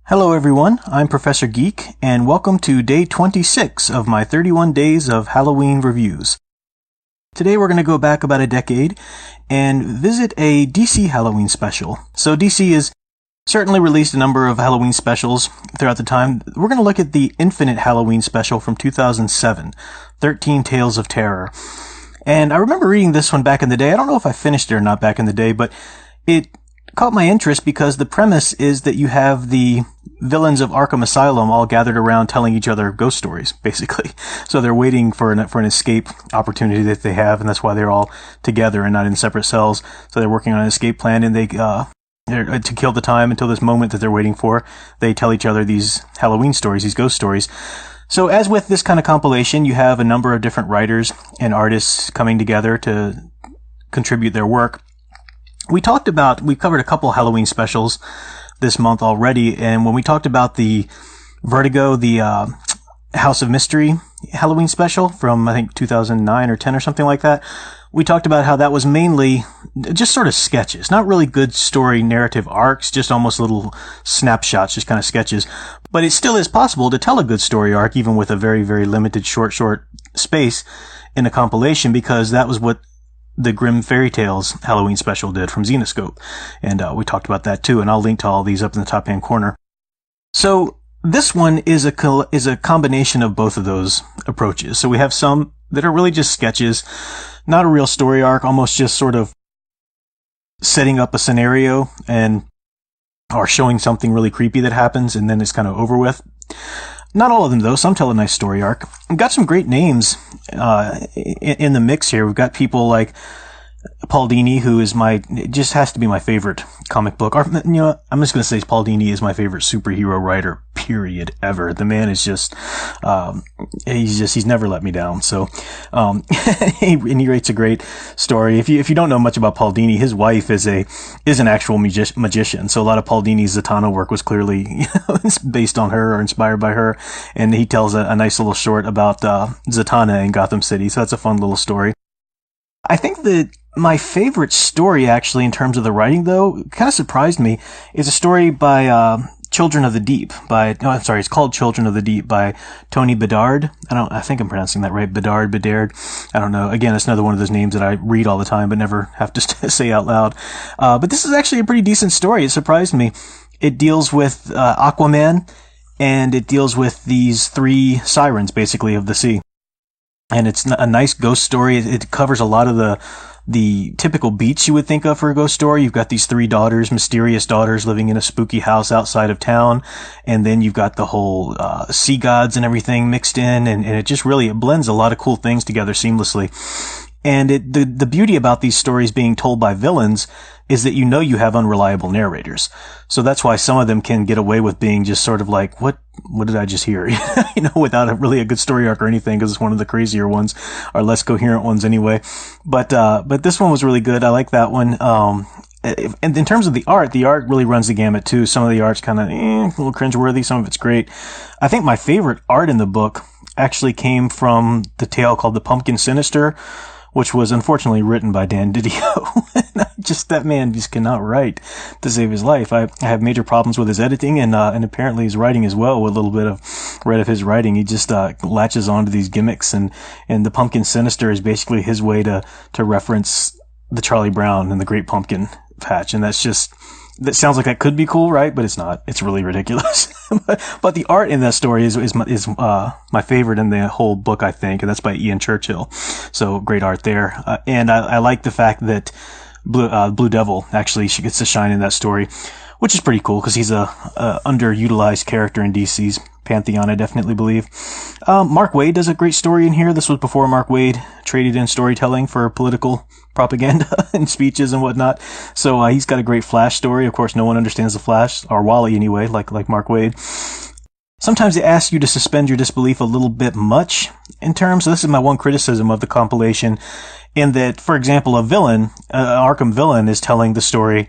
Hello everyone, I'm Professor Geek, and welcome to day 26 of my 31 days of Halloween reviews. Today we're going to go back about a decade and visit a DC Halloween special. So DC has certainly released a number of Halloween specials throughout the time. We're going to look at the Infinite Halloween special from 2007, 13 Tales of Terror. And I remember reading this one back in the day. I don't know if I finished it or not back in the day, but it caught my interest because the premise is that you have the villains of Arkham Asylum all gathered around telling each other ghost stories, basically. So they're waiting for an escape opportunity that they have, and that's why they're all together and not in separate cells. So they're working on an escape plan, and they're to kill the time until this moment that they're waiting for. They tell each other these Halloween stories, these ghost stories. So as with this kind of compilation, you have a number of different writers and artists coming together to contribute their work. We covered a couple Halloween specials this month already, and when we talked about the Vertigo, the House of Mystery Halloween special from, I think, 2009 or 10 or something like that, we talked about how that was mainly just sort of sketches, not really good story narrative arcs, just almost little snapshots, just kind of sketches. But it still is possible to tell a good story arc even with a very, very limited short space in a compilation, because that was what the Grimm Fairy Tales Halloween special did from Zenoscope. And we talked about that too, and I'll link to all these up in the top hand corner. So this one is a combination of both of those approaches. So we have some that are really just sketches, not a real story arc, almost just sort of setting up a scenario or showing something really creepy that happens, and then it's kind of over with. Not all of them, though. Some tell a nice story arc. We've got some great names in the mix here. We've got people like Paul Dini, who is just has to be my favorite comic book. Or, I'm just going to say Paul Dini is my favorite superhero writer, period, ever. The man is just, he's never let me down. So, and he writes a great story. If you don't know much about Paul Dini, his wife is an actual magician. So a lot of Paul Dini's Zatanna work was clearly based on her or inspired by her. And he tells a nice little short about, Zatanna in Gotham City. So that's a fun little story. I think that my favorite story, actually, in terms of the writing, though, kind of surprised me, is a story by Children of the Deep. It's called Children of the Deep by Tony Bedard. I think I'm pronouncing that right. Bedard. I don't know. Again, it's another one of those names that I read all the time but never have to say out loud. But this is actually a pretty decent story. It surprised me. It deals with Aquaman, and it deals with these three sirens, basically, of the sea. And it's a nice ghost story. It covers a lot of the typical beats you would think of for a ghost story. You've got these three daughters, mysterious daughters, living in a spooky house outside of town. And then you've got the whole sea gods and everything mixed in. And it just really, it blends a lot of cool things together seamlessly. And the beauty about these stories being told by villains is that you have unreliable narrators. So that's why some of them can get away with being just sort of like, what did I just hear? Without really a good story arc or anything, because it's one of the crazier ones, or less coherent ones anyway. But this one was really good. I like that one. And in terms of the art really runs the gamut too. Some of the art's kind of a little cringeworthy. Some of it's great. I think my favorite art in the book actually came from the tale called The Pumpkin Sinister, which was unfortunately written by Dan Didio. That man just cannot write to save his life. I have major problems with his editing and apparently his writing as well. With a little bit of read of his writing, he just latches onto these gimmicks, and The Pumpkin Sinister is basically his way to reference the Charlie Brown and the Great Pumpkin Patch, and that sounds like that could be cool, right? But it's not. It's really ridiculous. But the art in that story is my favorite in the whole book, I think, and that's by Ian Churchill. So great art there. And I like the fact that Blue Devil actually gets to shine in that story, which is pretty cool because he's a underutilized character in DC's pantheon, I definitely believe. Mark Waid does a great story in here. This was before Mark Waid traded in storytelling for political propaganda and speeches and whatnot. So he's got a great Flash story. Of course, no one understands the Flash, or Wally anyway, like Mark Waid. Sometimes they ask you to suspend your disbelief a little bit much in terms. So this is my one criticism of the compilation, in that, for example, an Arkham villain is telling the story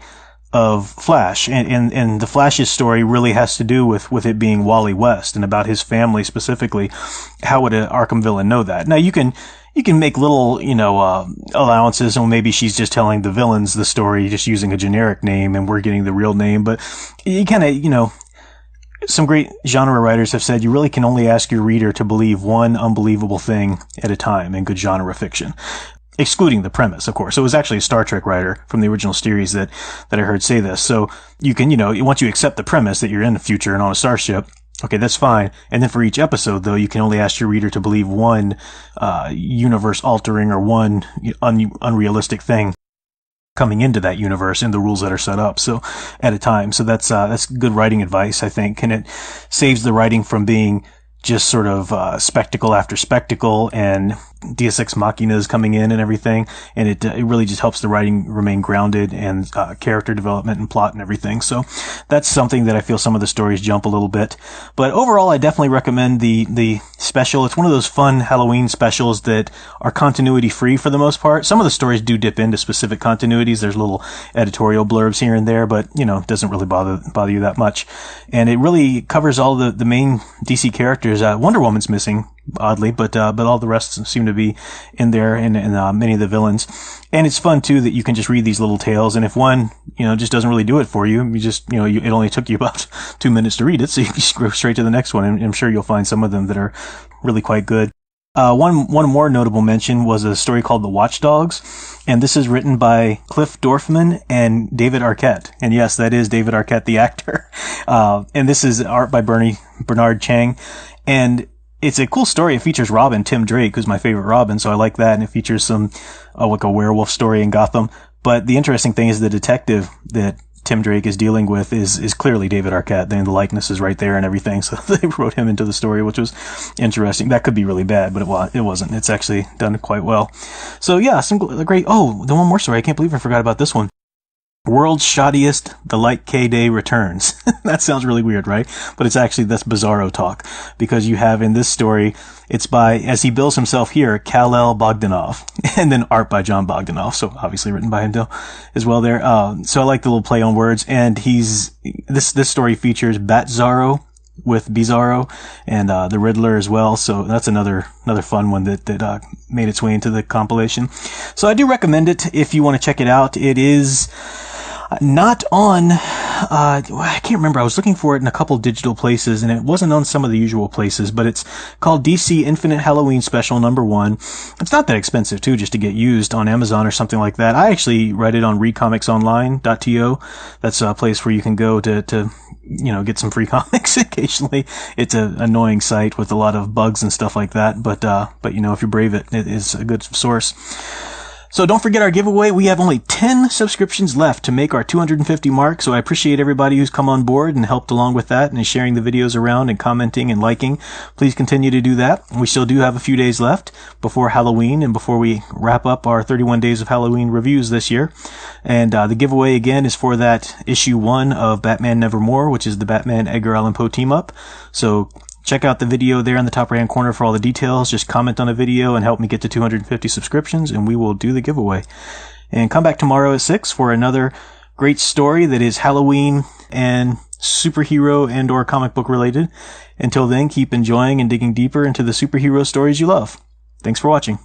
of Flash, and the Flash's story really has to do with it being Wally West and about his family specifically. How would an Arkham villain know that? Now you can make little, allowances, or maybe she's just telling the villains the story just using a generic name and we're getting the real name, but you kind of, some great genre writers have said you really can only ask your reader to believe one unbelievable thing at a time in good genre fiction. Excluding the premise, of course. So it was actually a Star Trek writer from the original series that I heard say this. So you can, once you accept the premise that you're in the future and on a starship, okay, that's fine. And then for each episode, though, you can only ask your reader to believe one universe-altering or one unrealistic thing coming into that universe and the rules that are set up. So at a time. So that's good writing advice, I think, and it saves the writing from being just sort of spectacle after spectacle and Deus Ex Machinas coming in and everything, and it really just helps the writing remain grounded and character development and plot and everything. So that's something that I feel some of the stories jump a little bit, but overall I definitely recommend the special. It's one of those fun Halloween specials that are continuity free for the most part. Some of the stories do dip into specific continuities. There's little editorial blurbs here and there, but it doesn't really bother you that much, and it really covers all the main DC characters. Wonder Woman's missing, oddly, but all the rest seem to be in there, and many of the villains. And it's fun too that you can just read these little tales, and if one just doesn't really do it for you, you just it only took you about 2 minutes to read it, so you can just go straight to the next one, and I'm sure you'll find some of them that are really quite good. One more notable mention was a story called The Watchdogs, and this is written by Cliff Dorfman and David Arquette. And yes, that is David Arquette, the actor. And this is art by Bernard Chang. And it's a cool story. It features Robin, Tim Drake, who's my favorite Robin, so I like that. And it features some, like a werewolf story in Gotham. But the interesting thing is the detective that Tim Drake is dealing with is clearly David Arquette. The likeness is right there and everything. So they wrote him into the story, which was interesting. That could be really bad, but it wasn't. It's actually done quite well. So yeah, some great. Oh, the one more story. I can't believe I forgot about this one. World's Shoddiest, The Light K Day Returns. That sounds really weird, right? But it's actually, that's Bizarro talk. Because you have in this story, it's by, as he bills himself here, Kal-El Bogdanov. And then art by John Bogdanov. So obviously written by him as well there. So I like the little play on words. And this story features Bat-Zarro with Bizarro and the Riddler as well. So that's another fun one that made its way into the compilation. So I do recommend it if you want to check it out. It is not on, I can't remember. I was looking for it in a couple digital places, and it wasn't on some of the usual places, but it's called DC Infinite Halloween Special #1. It's not that expensive, too, just to get used on Amazon or something like that. I actually read it on readcomicsonline.to. That's a place where you can go to get some free comics occasionally. It's an annoying site with a lot of bugs and stuff like that, but if you brave it, it is a good source. So don't forget our giveaway. We have only 10 subscriptions left to make our 250 mark, so I appreciate everybody who's come on board and helped along with that and is sharing the videos around and commenting and liking. Please continue to do that. We still do have a few days left before Halloween and before we wrap up our 31 days of Halloween reviews this year. And the giveaway again is for that issue 1 of Batman Nevermore, which is the Batman Edgar Allan Poe team up. So check out the video there in the top right hand corner for all the details. Just comment on the video and help me get to 250 subscriptions, and we will do the giveaway. And come back tomorrow at 6 for another great story that is Halloween and superhero and or comic book related. Until then, keep enjoying and digging deeper into the superhero stories you love. Thanks for watching.